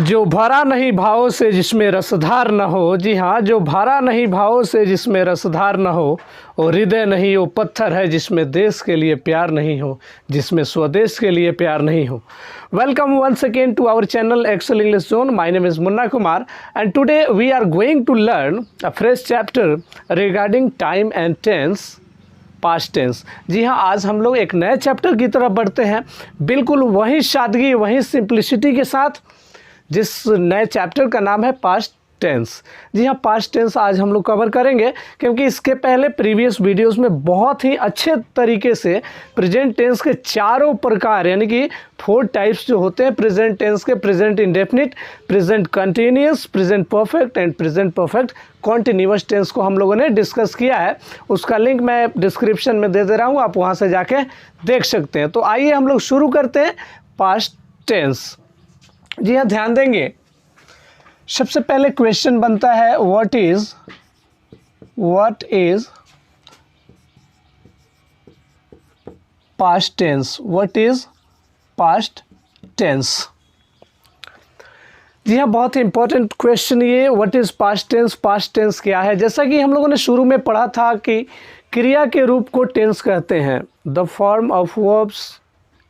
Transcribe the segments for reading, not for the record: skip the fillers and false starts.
जो भरा नहीं भावों से जिसमें रसधार न हो, जी हाँ, जो भरा नहीं भावों से जिसमें रसधार न हो, और हृदय नहीं वो पत्थर है जिसमें देश के लिए प्यार नहीं हो, जिसमें स्वदेश के लिए प्यार नहीं हो। Welcome once again to our channel Excel English Zone. My name is Munna Kumar and today we are going to learn a fresh chapter regarding time and tense. Past tense. जी हाँ, आज हम लोग एक नए चैप्टर की तरफ बढ़ते हैं, बिल्कुल वही सादगी वही सिंप्लिसिटी के साथ, जिस नए चैप्टर का नाम है पास्ट टेंस। जी हाँ, पास्ट टेंस आज हम लोग कवर करेंगे, क्योंकि इसके पहले प्रीवियस वीडियोस में बहुत ही अच्छे तरीके से प्रेजेंट टेंस के चारों प्रकार यानी कि 4 टाइप्स जो होते हैं प्रेजेंट टेंस के, present indefinite, present continuous, present perfect and present perfect continuous tense को हम लोगों ने डिस्कस किया है। उसका लिंक मैं डिस्क्रिप्शन में दे रहा हूँ, आप वहाँ से जाके देख सकते हैं। तो आइए हम लोग शुरू करते हैं पास्ट टेंस। जी हाँ, ध्यान देंगे, सबसे पहले क्वेश्चन बनता है what is past tense. What is past tense. जी हाँ, बहुत ही इंपॉर्टेंट क्वेश्चन ये, what is past tense. Past tense क्या है? जैसा कि हम लोगों ने शुरू में पढ़ा था कि क्रिया के रूप को टेंस कहते हैं। The form of verbs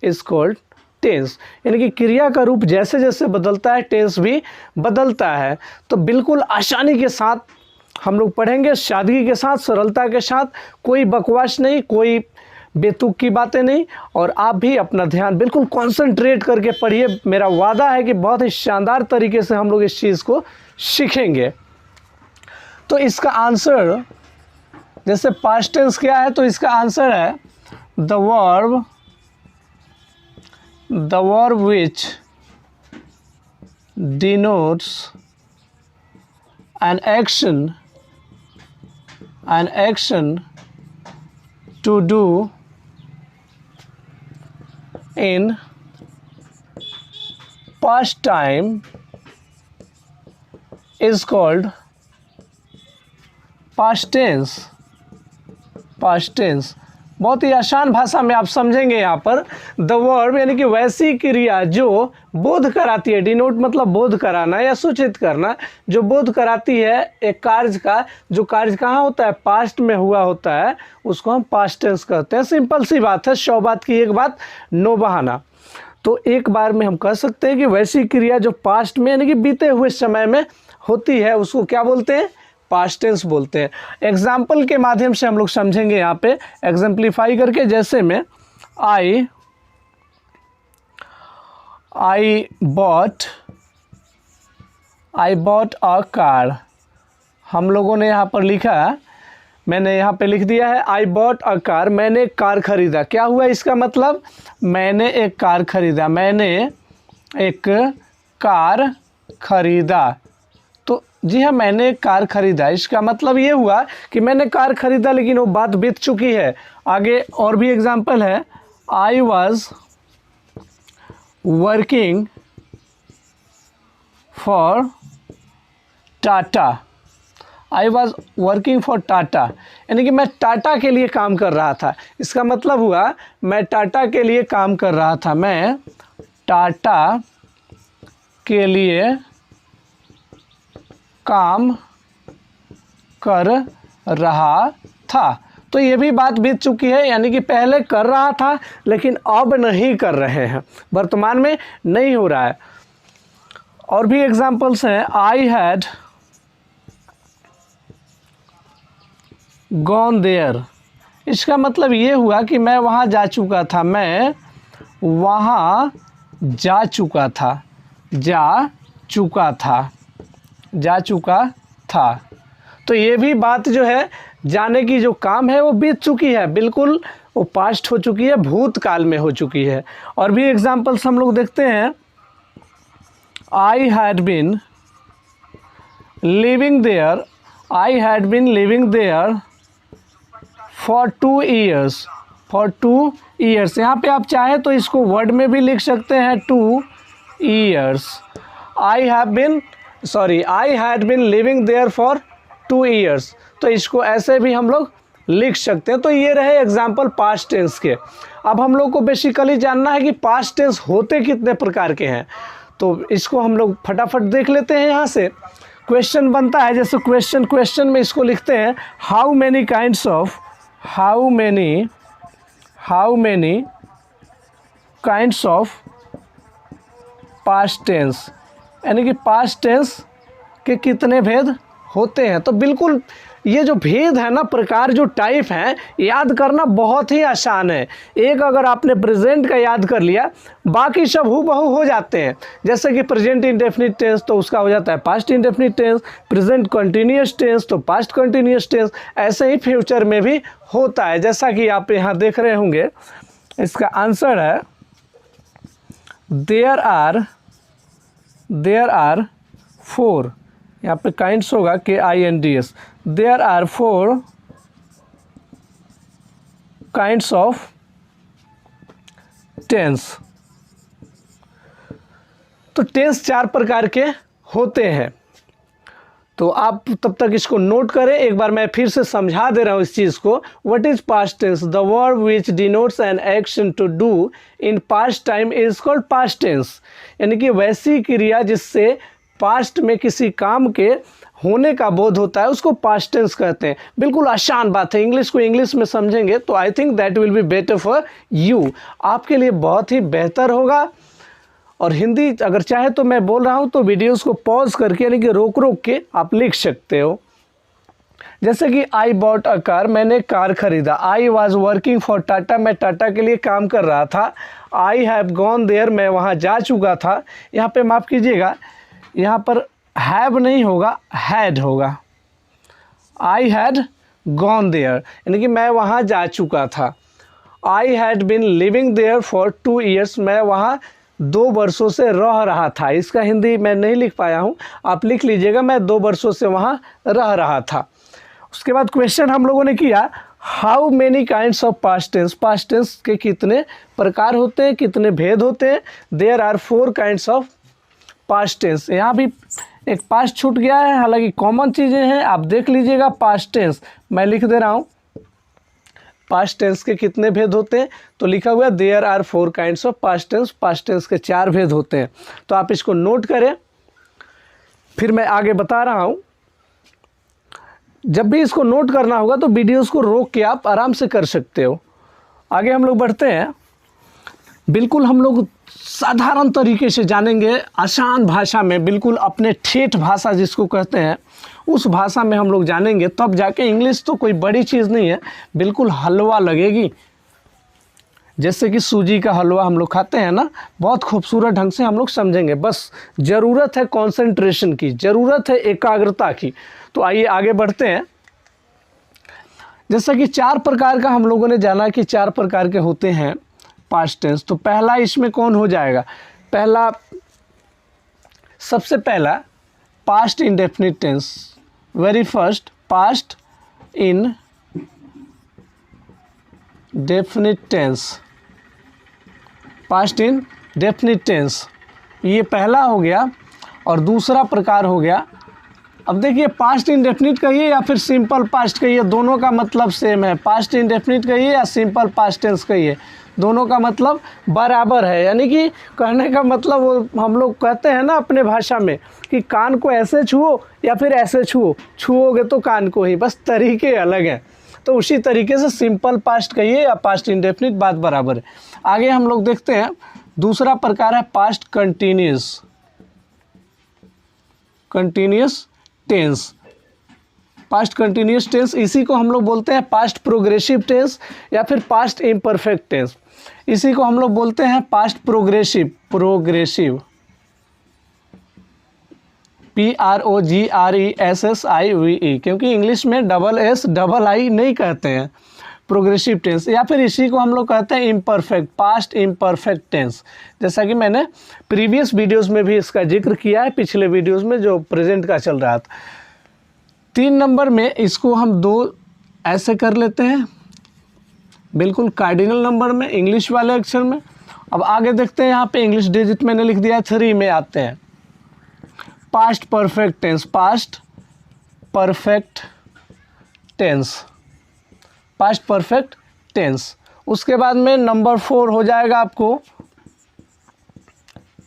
is called tense, यानी कि क्रिया का रूप जैसे जैसे बदलता है टेंस भी बदलता है। तो बिल्कुल आसानी के साथ हम लोग पढ़ेंगे, सादगी के साथ, सरलता के साथ, कोई बकवास नहीं, कोई बेतुक की बातें नहीं, और आप भी अपना ध्यान बिल्कुल कॉन्सेंट्रेट करके पढ़िए। मेरा वादा है कि बहुत ही शानदार तरीके से हम लोग इस चीज़ को सीखेंगे। तो इसका आंसर, जैसे पास्ट टेंस क्या है, तो इसका आंसर है the verb which denotes an action to do in past time is called past tense। past tense बहुत ही आसान भाषा में आप समझेंगे यहाँ पर। द वर्ब यानी कि वैसी क्रिया जो बोध कराती है, डिनोट मतलब बोध कराना या सूचित करना, जो बोध कराती है एक कार्य का, जो कार्य कहाँ होता है, पास्ट में हुआ होता है, उसको हम पास्ट टेंस कहते हैं। सिंपल सी बात है, 100 बात की एक बात, नो बहाना। तो एक बार में हम कह सकते हैं कि वैसी क्रिया जो पास्ट में यानी कि बीते हुए समय में होती है, उसको क्या बोलते हैं, पास्ट टेंस बोलते हैं। एग्जाम्पल के माध्यम से हम लोग समझेंगे यहाँ पे, एग्जाम्प्लीफाई करके। जैसे में आई बॉट अ कार, हम लोगों ने यहाँ पर लिखा, मैंने यहाँ पे लिख दिया है आई बॉट अ कार, मैंने एक कार खरीदा। क्या हुआ इसका मतलब, मैंने एक कार खरीदा, मैंने एक कार खरीदा। तो जी हाँ, मैंने एक कार खरीदा, इसका मतलब ये हुआ कि मैंने कार खरीदा, लेकिन वो बात बीत चुकी है। आगे और भी एग्जाम्पल है, I was working for Tata, I was working for Tata, यानी कि मैं टाटा के लिए काम कर रहा था। इसका मतलब हुआ मैं टाटा के लिए काम कर रहा था, मैं टाटा के लिए काम कर रहा था। तो ये भी बात बीत चुकी है, यानी कि पहले कर रहा था लेकिन अब नहीं कर रहे हैं, वर्तमान में नहीं हो रहा है। और भी एग्जाम्पल्स हैं, आई हैड गॉन देयर, इसका मतलब ये हुआ कि मैं वहाँ जा चुका था, मैं वहाँ जा चुका था। तो ये भी बात जो है, जाने की जो काम है वो बीत चुकी है, बिल्कुल वो पास्ट हो चुकी है, भूतकाल में हो चुकी है। और भी एग्जाम्पल्स हम लोग देखते हैं, I had been living there for 2 years. यहाँ पे आप चाहे तो इसको वर्ड में भी लिख सकते हैं, 2 years. I had been living there for 2 years, तो इसको ऐसे भी हम लोग लिख सकते हैं। तो ये रहे एग्जाम्पल पास्ट टेंस के। अब हम लोग को बेसिकली जानना है कि पास्ट टेंस होते कितने प्रकार के हैं। तो इसको हम लोग फटाफट देख लेते हैं। यहाँ से क्वेश्चन बनता है, जैसे क्वेश्चन में इसको लिखते हैं how many kinds of past tense, यानी कि पास्ट टेंस के कितने भेद होते हैं। तो बिल्कुल ये जो भेद है ना, प्रकार जो टाइप हैं, याद करना बहुत ही आसान है। एक अगर आपने प्रेजेंट का याद कर लिया, बाकी सब हूबहू हो जाते हैं। जैसे कि प्रेजेंट इंडेफिनिट टेंस तो उसका हो जाता है past indefinite tense, present continuous tense तो पास्ट कंटिन्यूअस टेंस, ऐसे ही फ्यूचर में भी होता है। जैसा कि आप यहाँ देख रहे होंगे, इसका आंसर है देयर आर 4, यहाँ पे काइंड्स होगा KINDS, there are 4 kinds of tense. तो टेंस 4 प्रकार के होते हैं। तो आप तब तक इसको नोट करें। एक बार मैं फिर से समझा दे रहा हूँ इस चीज़ को। What is past tense? The verb which denotes an action to do in past time is called past tense, यानी कि वैसी क्रिया जिससे पास्ट में किसी काम के होने का बोध होता है उसको पास्ट टेंस कहते हैं। बिल्कुल आसान बात है, इंग्लिश को इंग्लिश में समझेंगे तो I think that will be better for you, आपके लिए बहुत ही बेहतर होगा। और हिंदी अगर चाहे तो मैं बोल रहा हूँ तो वीडियोस को पॉज करके, यानी कि रोक रोक के आप लिख सकते हो। जैसे कि आई बॉट अ कार, मैंने कार खरीदा। I was working for Tata, मैं टाटा के लिए काम कर रहा था। आई हैव गॉन देयर, मैं वहाँ जा चुका था। यहाँ पे माफ़ कीजिएगा, यहाँ पर हैव नहीं होगा, हैड होगा। आई हैड गॉन देयर, यानी कि मैं वहाँ जा चुका था। I had been living there for 2 years, मैं वहाँ 2 वर्षों से रह रहा था। इसका हिंदी मैं नहीं लिख पाया हूँ, आप लिख लीजिएगा, मैं 2 वर्षों से वहाँ रह रहा था। उसके बाद क्वेश्चन हम लोगों ने किया how many kinds of past tense, past tense के कितने प्रकार होते हैं, कितने भेद होते हैं। There are 4 kinds of past tense. यहाँ भी एक पास्ट छूट गया है, हालांकि कॉमन चीज़ें हैं, आप देख लीजिएगा। पास्ट टेंस मैं लिख दे रहा हूँ, पास्ट टेंस के कितने भेद होते हैं, तो लिखा हुआ है there are 4 kinds of past tense, past tense के 4 भेद होते हैं। तो आप इसको नोट करें, फिर मैं आगे बता रहा हूँ। जब भी इसको नोट करना होगा तो वीडियोस को रोक के आप आराम से कर सकते हो। आगे हम लोग बढ़ते हैं। बिल्कुल हम लोग साधारण तरीके से जानेंगे, आसान भाषा में, बिल्कुल अपने ठेठ भाषा जिसको कहते हैं उस भाषा में हम लोग जानेंगे, तब जाके इंग्लिश तो कोई बड़ी चीज़ नहीं है, बिल्कुल हलवा लगेगी। जैसे कि सूजी का हलवा हम लोग खाते हैं ना, बहुत खूबसूरत ढंग से हम लोग समझेंगे। बस ज़रूरत है कंसंट्रेशन की, ज़रूरत है एकाग्रता की। तो आइए आगे बढ़ते हैं। जैसा कि 4 प्रकार का हम लोगों ने जाना कि 4 प्रकार के होते हैं पास्ट टेंस। तो पहला इसमें कौन हो जाएगा? पहला, सबसे पहला past indefinite tense. Very first, past indefinite tense, past indefinite tense, ये पहला हो गया। और दूसरा प्रकार हो गया, अब देखिए पास्ट इंडेफिनिट कहिए या फिर सिंपल पास्ट कहिए, दोनों का मतलब सेम है। पास्ट इंडेफिनिट कहिए या सिंपल पास्ट टेंस कहिए, दोनों का मतलब बराबर है। यानी कि कहने का मतलब वो हम लोग कहते हैं ना अपने भाषा में कि कान को ऐसे छुओ या फिर ऐसे छुओ, छुओगे तो कान को ही, बस तरीके अलग हैं। तो उसी तरीके से सिंपल पास्ट कहिए या पास्ट इंडेफिनिट, बात बराबर है। आगे हम लोग देखते हैं, दूसरा प्रकार है past continuous, continuous tense. Past continuous tense, इसी को हम लोग बोलते हैं पास्ट प्रोग्रेसिव टेंस या फिर पास्ट इम्परफेक्ट टेंस। इसी को हम लोग बोलते हैं पास्ट प्रोग्रेसिव, प्रोग्रेसिव, PROGRESSIVE, क्योंकि इंग्लिश में SS नहीं कहते हैं, प्रोग्रेसिव टेंस। या फिर इसी को हम लोग कहते हैं इम्परफेक्ट, पास्ट इम्परफेक्ट टेंस। जैसा कि मैंने प्रीवियस वीडियोस में भी इसका जिक्र किया है, पिछले वीडियोस में जो प्रेजेंट का चल रहा था। 3 नंबर में इसको हम 2 ऐसे कर लेते हैं, बिल्कुल कार्डिनल नंबर में, इंग्लिश वाले अक्षर में। अब आगे देखते हैं, यहाँ पे इंग्लिश डिजिट मैंने लिख दिया, 3 में आते हैं past perfect tense, past perfect tense, past perfect tense. उसके बाद में नंबर 4 हो जाएगा आपको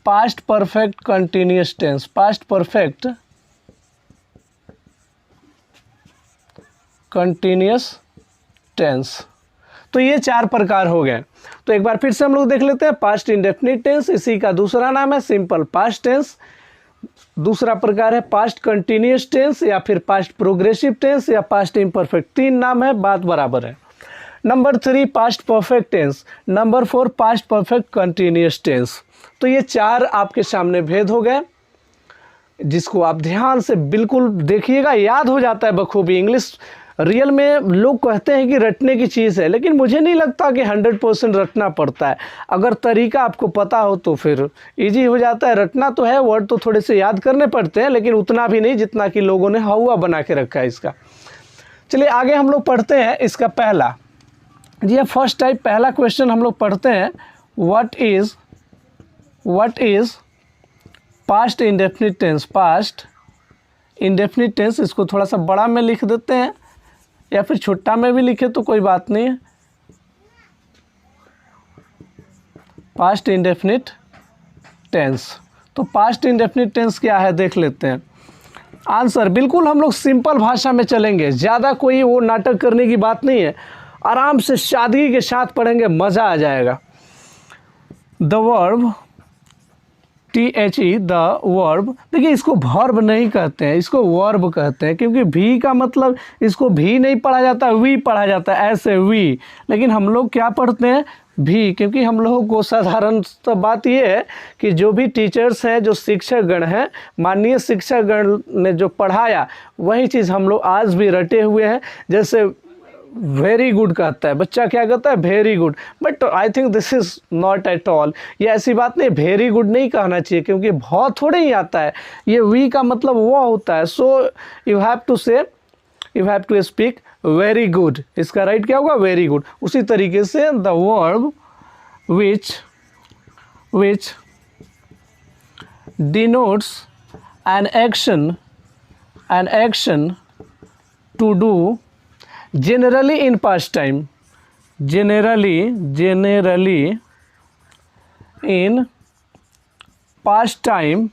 past perfect continuous tense, past perfect continuous tense. तो ये 4 प्रकार हो गए। तो एक बार फिर से हम लोग देख लेते हैं। पास्ट इंडेफिनिट टेंस, इसी का दूसरा नाम है सिंपल पास्ट टेंस। दूसरा प्रकार है पास्ट कंटिन्यूअस टेंस या फिर पास्ट प्रोग्रेसिव टेंस या पास्ट इम्परफेक्ट। 3 नाम है, बात बराबर है। Number 3 past perfect tense. Number 4 past perfect continuous tense. तो ये 4 आपके सामने भेद हो गए, जिसको आप ध्यान से बिल्कुल देखिएगा, याद हो जाता है बखूबी। इंग्लिश रियल में लोग कहते हैं कि रटने की चीज़ है, लेकिन मुझे नहीं लगता कि 100% रटना पड़ता है। अगर तरीका आपको पता हो तो फिर इजी हो जाता है। रटना तो है, वर्ड तो थोड़े से याद करने पड़ते हैं, लेकिन उतना भी नहीं जितना कि लोगों ने हवा बना के रखा है इसका। चलिए आगे हम लोग पढ़ते हैं इसका पहला। जी हाँ, फर्स्ट टाइप पहला क्वेश्चन हम लोग पढ़ते हैं। What is past indefinite tense. Past indefinite tense, इसको थोड़ा सा बड़ा में लिख देते हैं या फिर छोटा में भी लिखे तो कोई बात नहीं है। Past indefinite tense. तो पास्ट इंडेफिनिट टेंस क्या है देख लेते हैं। आंसर बिल्कुल हम लोग सिंपल भाषा में चलेंगे, ज़्यादा कोई वो नाटक करने की बात नहीं है। आराम से सादगी के साथ पढ़ेंगे, मज़ा आ जाएगा। The verb THE, the verb. देखिए इसको वर्ब नहीं कहते हैं, इसको वर्ब कहते हैं, क्योंकि भी का मतलब इसको भी नहीं पढ़ा जाता, वी पढ़ा जाता है ऐसे वी। लेकिन हम लोग क्या पढ़ते हैं, भी, क्योंकि हम लोगों को साधारण तो बात ये है कि जो भी टीचर्स हैं, जो शिक्षक गण हैं, माननीय शिक्षक गण ने जो पढ़ाया वही चीज़ हम लोग आज भी रटे हुए हैं। जैसे वेरी गुड कहता है बच्चा, क्या कहता है, very good. But I think this is not at all. ये ऐसी बात नहीं, वेरी गुड नहीं कहना चाहिए, क्योंकि बहुत थोड़े ही आता है। ये वी का मतलब वो होता है। So you have to speak very good. इसका राइट क्या होगा, वेरी गुड। उसी तरीके से the verb which denotes an action to do generally in past time, generally in past time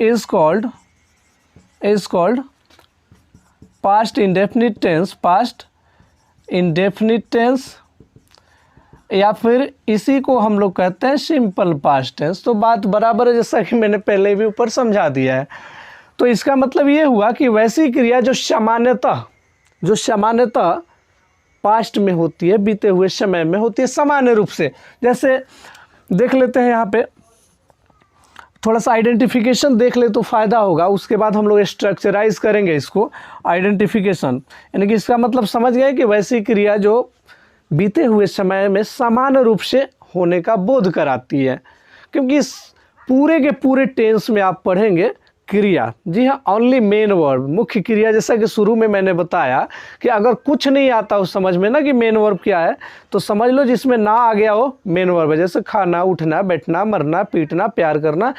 is called past indefinite tense, past indefinite tense, या फिर इसी को हम लोग कहते हैं सिंपल पास्ट टेंस। तो बात बराबर है, जैसा कि मैंने पहले भी ऊपर समझा दिया है। तो इसका मतलब ये हुआ कि वैसी क्रिया जो सामान्यतः पास्ट में होती है, बीते हुए समय में होती है सामान्य रूप से। जैसे देख लेते हैं, यहाँ पे थोड़ा सा आइडेंटिफिकेशन देख ले तो फ़ायदा होगा, उसके बाद हम लोग स्ट्रक्चराइज करेंगे इसको। आइडेंटिफिकेशन यानी कि इसका मतलब समझ गए कि वैसी क्रिया जो बीते हुए समय में सामान्य रूप से होने का बोध कराती है। क्योंकि इस पूरे के पूरे टेंस में आप पढ़ेंगे क्रिया, जी हाँ, ओनली मेन वर्ब, मुख्य क्रिया। जैसा कि शुरू में मैंने बताया कि अगर कुछ नहीं आता उस समझ में ना कि मेन वर्ब क्या है, तो समझ लो जिसमें ना आ गया हो मेन वर्ब है। जैसे खाना, उठना, बैठना, मरना, पीटना, प्यार करना,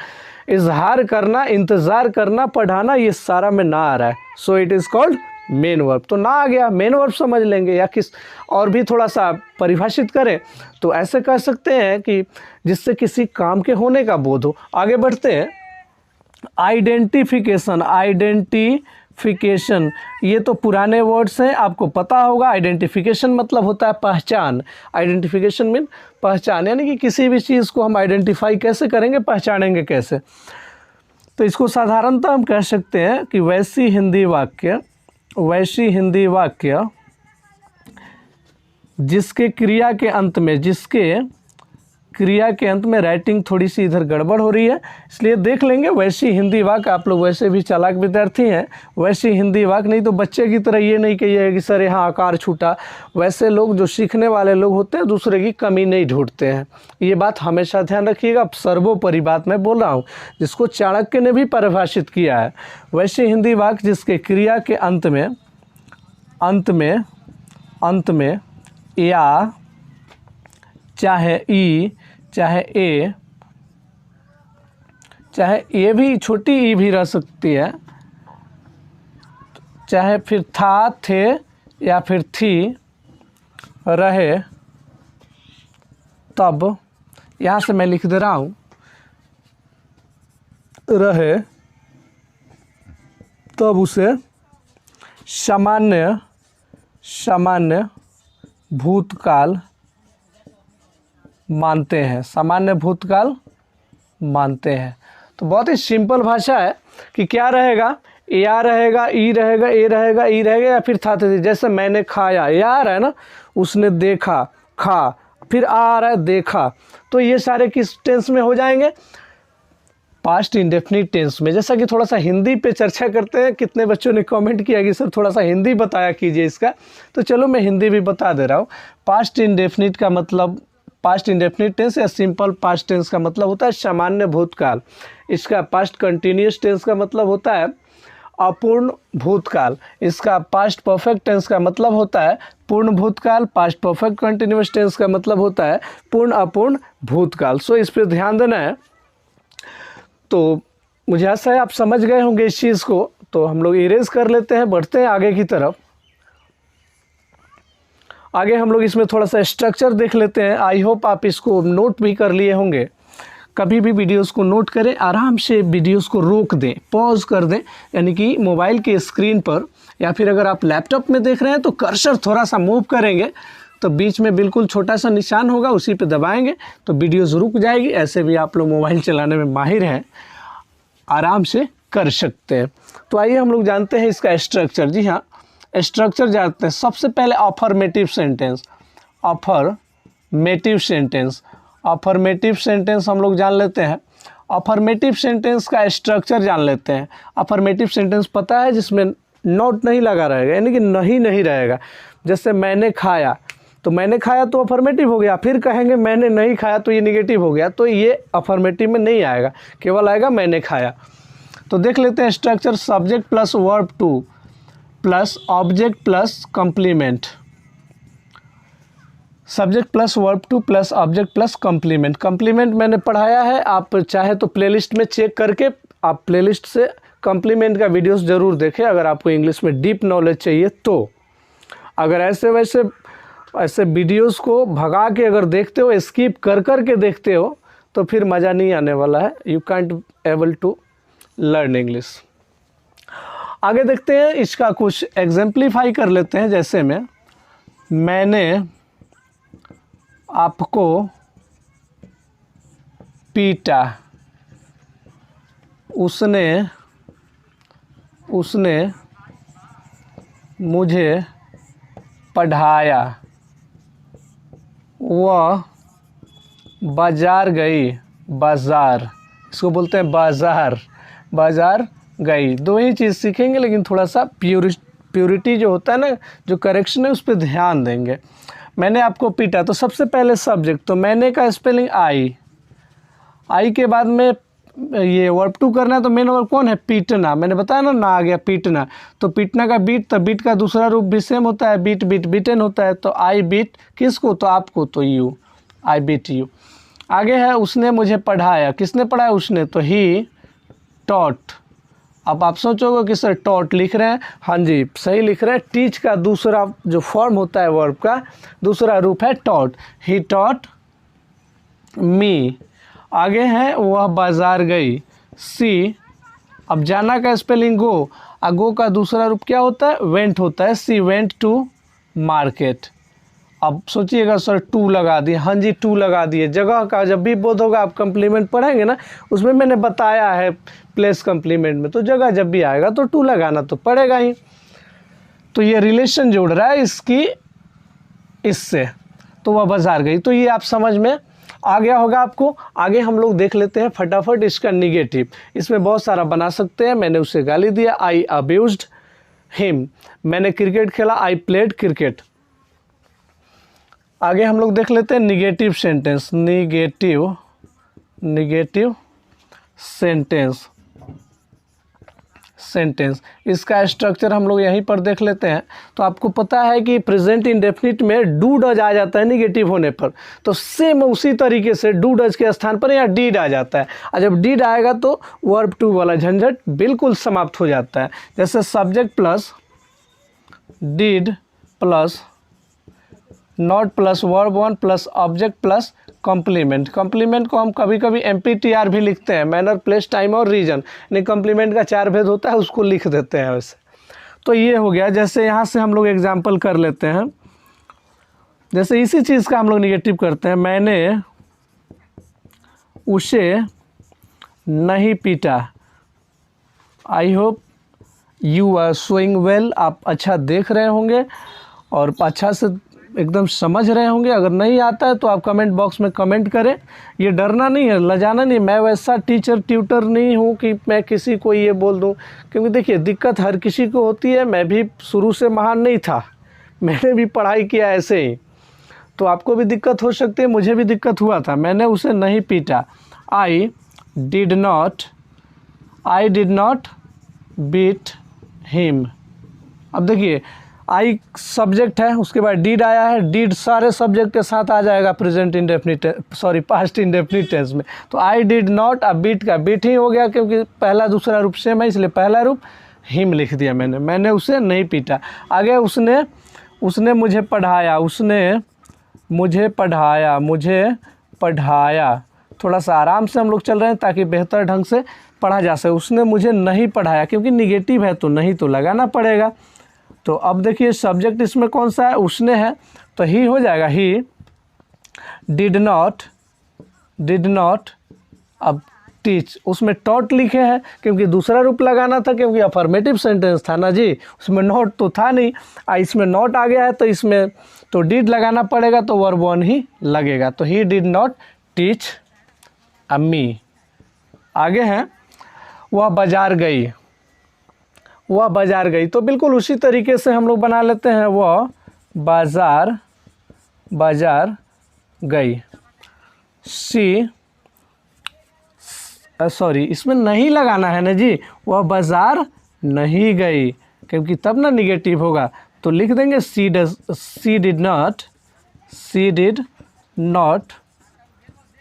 इजहार करना, इंतज़ार करना, पढ़ाना, ये सारा में ना आ रहा है, so it is called main verb. तो ना आ गया, मेन वर्ब समझ लेंगे। या किस और भी थोड़ा सा परिभाषित करें तो ऐसे कह सकते हैं कि जिससे किसी काम के होने का बोध हो। आगे बढ़ते हैं। आइडेंटिफिकेशन, ये तो पुराने वर्ड्स हैं, आपको पता होगा। आइडेंटिफिकेशन मतलब होता है पहचान। आइडेंटिफिकेशन मीन पहचान, यानी कि किसी भी चीज़ को हम आइडेंटिफाई कैसे करेंगे, पहचानेंगे कैसे। तो इसको साधारणतः हम कह सकते हैं कि वैसी हिंदी वाक्य जिसके क्रिया के अंत में राइटिंग थोड़ी सी इधर गड़बड़ हो रही है, इसलिए देख लेंगे। वैसी हिंदी वाक्य, आप लोग वैसे भी चालाक विद्यार्थी हैं, वैसी हिंदी वाक्य, नहीं तो बच्चे की तरह ये नहीं कहिए कि सर यहाँ आकार छूटा। वैसे लोग जो सीखने वाले लोग होते हैं दूसरे की कमी नहीं ढूंढते हैं, ये बात हमेशा ध्यान रखिएगा। सर्वोपरि बात मैं बोल रहा हूँ, जिसको चाणक्य ने भी परिभाषित किया है। वैसी हिंदी वाक्य जिसके क्रिया के अंत में या चाहे ई, चाहे ए भी, छोटी ई भी रह सकती है, चाहे फिर था, थे या फिर थी रहे, तब यहाँ से मैं लिख दे रहा हूँ रहे तब उसे सामान्य भूतकाल मानते हैं, सामान्य भूतकाल मानते हैं। तो बहुत ही सिंपल भाषा है कि क्या रहेगा, या रहेगा, ई रहेगा, ए रहेगा, ई रहेगा, या फिर था थे। जैसे मैंने खाया, या आ रहा है ना, उसने देखा, खा, फिर आ रहा है देखा, तो ये सारे किस टेंस में हो जाएंगे, पास्ट इंडेफिनिट टेंस में। जैसा कि थोड़ा सा हिंदी पे चर्चा करते हैं, कितने बच्चों ने कमेंट किया कि सर थोड़ा सा हिंदी बताया कीजिए इसका, तो चलो मैं हिंदी भी बता दे रहा हूँ। पास्ट इंडेफिनिट का मतलब, पास्ट इंडेफिनिट टेंस या सिंपल पास्ट टेंस का मतलब होता है सामान्य भूतकाल। इसका पास्ट कंटिन्यूस टेंस का मतलब होता है अपूर्ण भूतकाल। इसका पास्ट परफेक्ट टेंस का मतलब होता है पूर्ण भूतकाल। पास्ट परफेक्ट कंटिन्यूस टेंस का मतलब होता है पूर्ण अपूर्ण भूतकाल। सो इस पर ध्यान देना है। तो मुझे आशा है आप समझ गए होंगे इस चीज़ को। तो हम लोग इरेज कर लेते हैं, बढ़ते हैं आगे की तरफ। आगे हम लोग इसमें थोड़ा सा स्ट्रक्चर देख लेते हैं। आई होप आप इसको नोट भी कर लिए होंगे। कभी भी वीडियोस को नोट करें, आराम से वीडियोस को रोक दें, पॉज कर दें, यानी कि मोबाइल के स्क्रीन पर, या फिर अगर आप लैपटॉप में देख रहे हैं तो कर्सर थोड़ा सा मूव करेंगे तो बीच में बिल्कुल छोटा सा निशान होगा, उसी पे दबाएंगे तो वीडियोस रुक जाएगी। ऐसे भी आप लोग मोबाइल चलाने में माहिर हैं, आराम से कर सकते हैं। तो आइए हम लोग जानते हैं इसका स्ट्रक्चर। जी हाँ, स्ट्रक्चर जानते हैं। सबसे पहले affirmative sentence, affirmative sentence, affirmative sentence हम लोग जान लेते हैं। अफर्मेटिव सेंटेंस का स्ट्रक्चर जान लेते हैं। अफर्मेटिव सेंटेंस पता है जिसमें नॉट नहीं लगा रहेगा, यानी कि नहीं नहीं रहेगा। जैसे मैंने खाया, तो मैंने खाया तो अफर्मेटिव हो गया। फिर कहेंगे मैंने नहीं खाया तो ये निगेटिव हो गया, तो ये अफर्मेटिव में नहीं आएगा, केवल आएगा मैंने खाया। तो देख लेते हैं structure. Subject plus verb two plus object plus complement, subject plus verb two plus object plus complement. Complement मैंने पढ़ाया है, आप चाहे तो प्लेलिस्ट में चेक करके आप प्लेलिस्ट से कंप्लीमेंट का वीडियोस ज़रूर देखें अगर आपको इंग्लिश में डीप नॉलेज चाहिए तो। अगर ऐसे वीडियोस को भगा के अगर देखते हो, स्किप कर कर के देखते हो, तो फिर मज़ा नहीं आने वाला है। You can't able to learn English. आगे देखते हैं, इसका कुछ एग्जाम्पलीफाई कर लेते हैं। जैसे मैंने आपको पीटा, उसने मुझे पढ़ाया, वह बाजार गई, बाजार, इसको बोलते हैं बाजार, बाजार गई। दो ही चीज़ सीखेंगे, लेकिन थोड़ा सा प्योरिटी जो होता है ना, जो करेक्शन है, उस पर ध्यान देंगे। मैंने आपको पीटा, तो सबसे पहले सब्जेक्ट, तो मैंने का स्पेलिंग आई के बाद में ये वर्ब टू करना है, तो मेन वर्ब कौन है, पीटना। मैंने बताया ना आ गया पीटना, तो पीटना का बीट, तो बीट का दूसरा रूप भी सेम होता है, बीट बीट बीटन होता है। तो आई बीट किसको, तो आपको, तो यू, आई बीट यू। आगे है उसने मुझे पढ़ाया, किसने पढ़ाया, उसने, तो ही टॉट। अब आप सोचोगे कि सर टॉट लिख रहे हैं, हाँ जी सही लिख रहे हैं। टीच का दूसरा जो फॉर्म होता है वर्ब का, दूसरा रूप है टॉट, ही टॉट मी। आगे है वह बाजार गई, सी। अब जाना का स्पेलिंग गो, गो का दूसरा रूप क्या होता है, वेंट होता है, सी वेंट टू मार्केट। अब सोचिएगा सर टू लगा दिए, हाँ जी टू लगा दिए। जगह का जब भी बोध होगा, आप कंप्लीमेंट पढ़ेंगे ना, उसमें मैंने बताया है प्लेस कंप्लीमेंट में, तो जगह जब भी आएगा तो टू लगाना तो पड़ेगा ही। तो ये रिलेशन जोड़ रहा है इसकी इससे, तो वह बाजार गई। तो ये आप समझ में आ गया होगा आपको। आगे हम लोग देख लेते हैं फटाफट इसका निगेटिव। इसमें बहुत सारा बना सकते हैं। मैंने उसे गाली दिया, आई अब्यूज्ड हिम। मैंने क्रिकेट खेला, आई प्लेड क्रिकेट। आगे हम लोग देख लेते हैं निगेटिव सेंटेंस, निगेटिव सेंटेंस। इसका स्ट्रक्चर हम लोग यहीं पर देख लेते हैं। तो आपको पता है कि प्रेजेंट इंडेफिनिट में डू डज आ जाता है निगेटिव होने पर, तो सेम उसी तरीके से डू डज के स्थान पर यहाँ डीड आ जाता है। और जब डीड आएगा तो वर्ब टू वाला झंझट बिल्कुल समाप्त हो जाता है। जैसे subject plus did plus not plus verb one plus object plus complement. Complement को हम कभी कभी MPTR भी लिखते हैं, मैनर, प्लेस, टाइम और रीजन, यानी कॉम्प्लीमेंट का 4 भेद होता है, उसको लिख देते हैं वैसे। तो ये हो गया। जैसे यहाँ से हम लोग एग्जाम्पल कर लेते हैं, जैसे इसी चीज़ का हम लोग निगेटिव करते हैं, मैंने उसे नहीं पीटा। I hope you are showing well. आप अच्छा देख रहे होंगे और अच्छा से एकदम समझ रहे होंगे। अगर नहीं आता है तो आप कमेंट बॉक्स में कमेंट करें। ये डरना नहीं है, लजाना नहीं। मैं वैसा टीचर ट्यूटर नहीं हूँ कि मैं किसी को ये बोल दूँ, क्योंकि देखिए दिक्कत हर किसी को होती है। मैं भी शुरू से महान नहीं था, मैंने भी पढ़ाई किया ऐसे ही, तो आपको भी दिक्कत हो सकती है, मुझे भी दिक्कत हुआ था। मैंने उसे नहीं पीटा। I did not beat him. अब देखिए आई सब्जेक्ट है, उसके बाद डिड आया है। डिड सारे सब्जेक्ट के साथ आ जाएगा present indefinite, sorry past indefinite tense में। तो आई डिड नॉट, अब बीट का बीट ही हो गया, क्योंकि पहला दूसरा रूप सेम है, इसलिए पहला रूप हिम लिख दिया मैंने उसे नहीं पीटा। आगे उसने मुझे पढ़ाया। उसने मुझे पढ़ाया। थोड़ा सा आराम से हम लोग चल रहे हैं ताकि बेहतर ढंग से पढ़ा जा सके। उसने मुझे नहीं पढ़ाया, क्योंकि निगेटिव है तो नहीं तो लगाना पड़ेगा। तो अब देखिए सब्जेक्ट इसमें कौन सा है, उसने है, तो ही हो जाएगा। ही डिड नॉट अब टीच, उसमें टॉट लिखे हैं क्योंकि दूसरा रूप लगाना था, क्योंकि अफर्मेटिव सेंटेंस था ना जी, उसमें नॉट तो था नहीं। इसमें नॉट आ गया है तो इसमें तो डिड लगाना पड़ेगा, तो वर्ब वन ही लगेगा। तो he did not teach me. आगे हैं वह बाजार गई। तो बिल्कुल उसी तरीके से हम लोग बना लेते हैं, वह बाजार गई। सॉरी इसमें नहीं लगाना है ना जी, वह बाजार नहीं गई, क्योंकि तब ना निगेटिव होगा। तो लिख देंगे she did not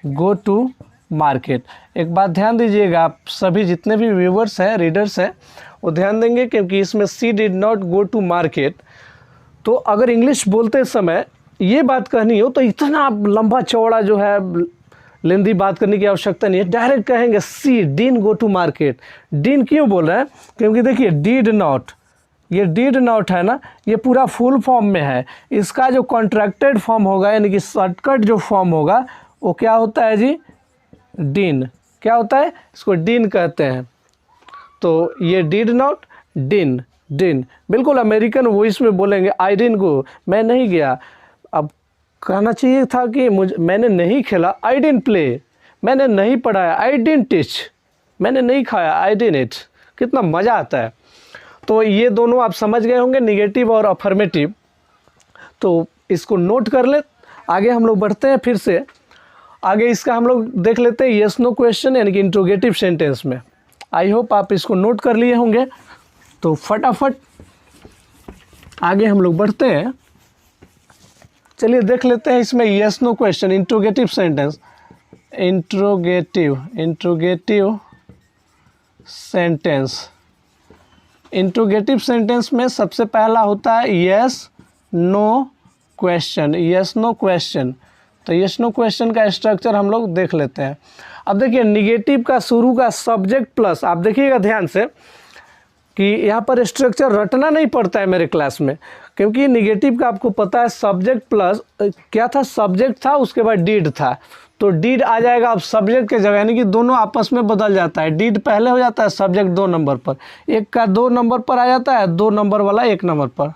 go to market. एक बात ध्यान दीजिएगा, आप सभी जितने भी व्यूवर्स हैं, रीडर्स हैं, वो ध्यान देंगे, क्योंकि इसमें she did not go to market. तो अगर इंग्लिश बोलते समय ये बात कहनी हो तो इतना लंबा चौड़ा जो है लेंदी बात करने की आवश्यकता नहीं है, डायरेक्ट कहेंगे she did go to market. Did क्यों बोल रहे हैं, क्योंकि देखिए डिड नॉट, ये डिड नॉट है ना, ये पूरा फुल फॉर्म में है। इसका जो कॉन्ट्रैक्टेड फॉर्म होगा, यानी कि शॉर्टकट जो फॉर्म होगा, वो क्या होता है जी, डिन। क्या होता है, इसको डिन कहते हैं। तो ये डिड नॉट, डिन बिल्कुल अमेरिकन वॉइस में बोलेंगे, आई डिडंट गो, मैं नहीं गया। अब कहना चाहिए था कि मैंने नहीं खेला, आई डिडंट प्ले, मैंने नहीं पढ़ाया, आई डिडंट टीच, मैंने नहीं खाया, आई डिडंट ईट। कितना मज़ा आता है। तो ये दोनों आप समझ गए होंगे, निगेटिव और अफर्मेटिव। तो इसको नोट कर ले। आगे हम लोग बढ़ते हैं, फिर से आगे इसका हम लोग देख लेते हैं येस नो क्वेश्चन, यानी कि इंट्रोगेटिव सेंटेंस में। आई होप आप इसको नोट कर लिए होंगे। तो फटाफट आगे हम लोग बढ़ते हैं। चलिए देख लेते हैं इसमें yes no question, interrogative sentence. Interrogative sentence में सबसे पहला होता है येस नो क्वेश्चन। तो येस नो क्वेश्चन का स्ट्रक्चर हम लोग देख लेते हैं। अब देखिए निगेटिव का शुरू का सब्जेक्ट प्लस, आप देखिएगा ध्यान से कि यहाँ पर स्ट्रक्चर रटना नहीं पड़ता है मेरे क्लास में, क्योंकि निगेटिव का आपको पता है सब्जेक्ट प्लस क्या था, सब्जेक्ट था, उसके बाद डीड था। तो डीड आ जाएगा अब सब्जेक्ट के जगह, यानी कि दोनों आपस में बदल जाता है। डीड पहले हो जाता है, सब्जेक्ट 2 नंबर पर, एक का 2 नंबर पर आ जाता है, 2 नंबर वाला 1 नंबर पर,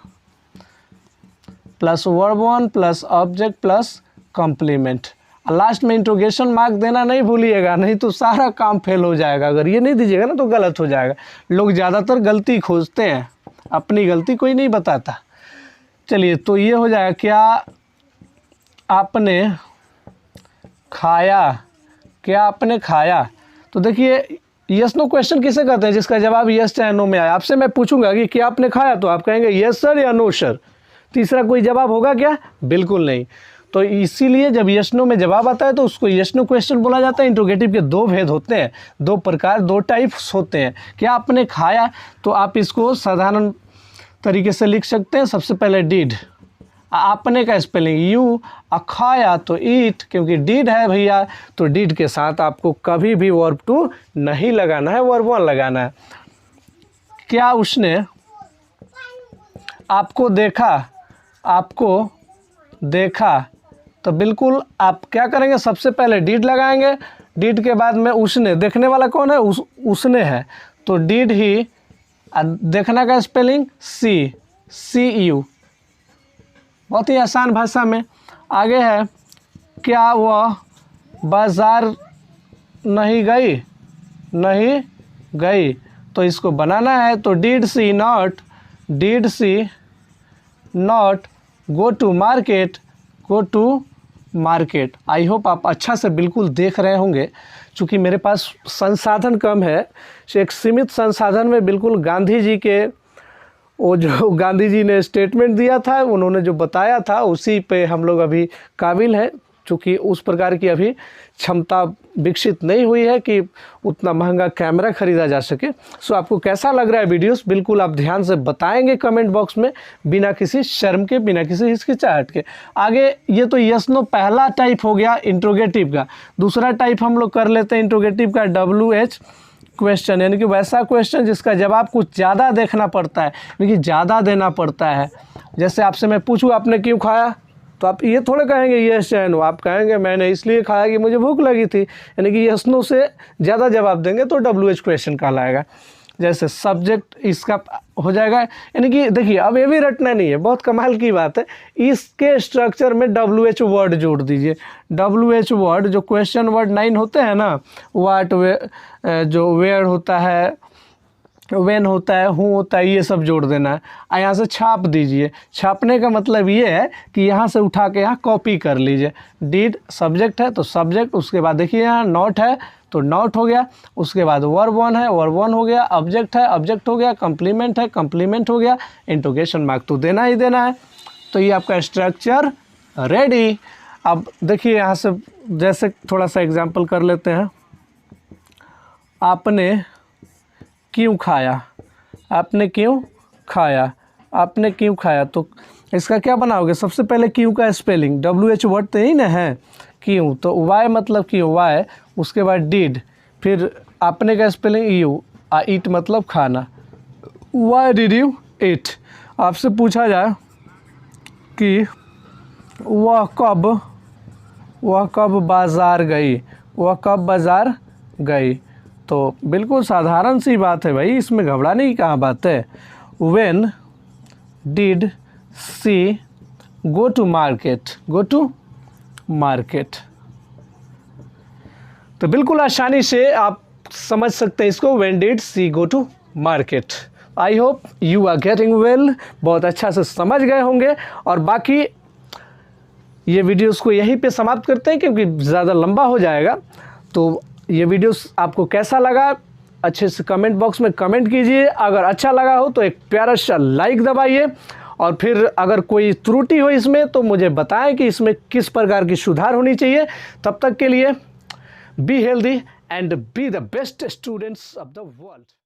plus verb 1 plus object plus complement. Last में इंट्रोगेशन मार्क देना नहीं भूलिएगा, नहीं तो सारा काम फेल हो जाएगा। अगर ये नहीं दीजिएगा ना तो गलत हो जाएगा। लोग ज़्यादातर गलती खोजते हैं, अपनी गलती कोई नहीं बताता। चलिए तो ये हो जाएगा, क्या आपने खाया। तो देखिए यस नो क्वेश्चन किसे कहते हैं, जिसका जवाब यस चाहे नो में आए। आपसे मैं पूछूंगा कि क्या आपने खाया, तो आप कहेंगे यस सर या नो सर। तीसरा कोई जवाब होगा क्या, बिल्कुल नहीं। तो इसीलिए जब यस नो में जवाब आता है तो उसको यस नो क्वेश्चन बोला जाता है। इंट्रोगेटिव के 2 भेद होते हैं, 2 प्रकार, 2 टाइप्स होते हैं। क्या आपने खाया, तो आप इसको साधारण तरीके से लिख सकते हैं। सबसे पहले डिड, आपने का स्पेलिंग यू, खाया तो ईट, क्योंकि डीड है भैया, तो डीड के साथ आपको कभी भी वर्ब टू नहीं लगाना है, वर्ब वन लगाना है। क्या उसने आपको देखा, आपको देखा, तो बिल्कुल आप क्या करेंगे, सबसे पहले डीड लगाएंगे, डीड के बाद में उसने, देखने वाला कौन है, उसने है, तो डीड ही, देखना का स्पेलिंग सी, सी यू, बहुत ही आसान भाषा में। आगे है, क्या वह बाजार नहीं गई, नहीं गई, तो इसको बनाना है, तो did she not, did she not go to market, go to market. I hope आप अच्छा से बिल्कुल देख रहे होंगे। चूँकि मेरे पास संसाधन कम है, एक सीमित संसाधन में बिल्कुल गांधी जी के, वो जो गांधी जी ने स्टेटमेंट दिया था, उन्होंने जो बताया था, उसी पे हम लोग अभी काबिल हैं। चूँकि उस प्रकार की अभी क्षमता विकसित नहीं हुई है कि उतना महंगा कैमरा खरीदा जा सके। सो आपको कैसा लग रहा है वीडियोस, बिल्कुल आप ध्यान से बताएंगे कमेंट बॉक्स में, बिना किसी शर्म के, बिना किसी हिचकिचाहट के। आगे ये तो यस नो पहला टाइप हो गया इंट्रोगेटिव का। दूसरा टाइप हम लोग कर लेते हैं इंट्रोगेटिव का, WH क्वेश्चन, यानी कि वैसा क्वेश्चन जिसका जवाब कुछ ज़्यादा देखना पड़ता है, यानी कि ज़्यादा देना पड़ता है। जैसे आपसे मैं पूछूँ आपने क्यों खाया, तो आप ये थोड़े कहेंगे यस या नो, आप कहेंगे मैंने इसलिए खाया कि मुझे भूख लगी थी, यानी कि यस नो से ज़्यादा जवाब देंगे तो WH क्वेश्चन कहलाएगा। जैसे सब्जेक्ट इसका हो जाएगा, यानी कि देखिए अब ये भी रटना नहीं है, बहुत कमाल की बात है, इसके स्ट्रक्चर में WH वर्ड जोड़ दीजिए। WH वर्ड जो क्वेश्चन वर्ड 9 होते हैं ना, वाट, जो वेयर होता है, वेन होता है, हूँ होता है, ये सब जोड़ देना है। यहाँ से छाप दीजिए। छापने का मतलब ये है कि यहाँ से उठा के यहाँ कॉपी कर लीजिए। डिड सब्जेक्ट है तो सब्जेक्ट, उसके बाद देखिए यहाँ नॉट है तो नॉट हो गया, उसके बाद वर्ब वन है, वर्ब वन हो गया, ऑब्जेक्ट है, ऑब्जेक्ट हो गया, कंप्लीमेंट है, कंप्लीमेंट हो गया, इंट्रोगेशन मार्क तो देना ही देना है। तो ये आपका स्ट्रक्चर रेडी। अब देखिए यहाँ से जैसे थोड़ा सा एग्जाम्पल कर लेते हैं। आपने क्यों खाया, आपने क्यों खाया, आपने क्यों खाया, तो इसका क्या बनाओगे, सबसे पहले क्यों का स्पेलिंग, WH वर्ड तो यही ना है, क्यों, तो वाई मतलब क्यों, वाई, उसके बाद डिड, फिर आपने का स्पेलिंग यू, ईट मतलब खाना, वाई डिड यू ईट। आपसे पूछा जाए कि वह कब बाज़ार गई, वह कब बाज़ार गई, तो बिल्कुल साधारण सी बात है भाई, इसमें घबराने की कहाँ बात है। When did she go to market, go to market। तो बिल्कुल आसानी से आप समझ सकते हैं इसको, When did she go to market। I hope you are getting well, बहुत अच्छा से समझ गए होंगे। और बाकी ये वीडियोस को यहीं पे समाप्त करते हैं क्योंकि ज़्यादा लंबा हो जाएगा। तो ये वीडियोस आपको कैसा लगा, अच्छे से कमेंट बॉक्स में कमेंट कीजिए। अगर अच्छा लगा हो तो एक प्यारा सा लाइक दबाइए, और फिर अगर कोई त्रुटि हो इसमें तो मुझे बताएं कि इसमें किस प्रकार की सुधार होनी चाहिए। तब तक के लिए be healthy and be the best students of the world.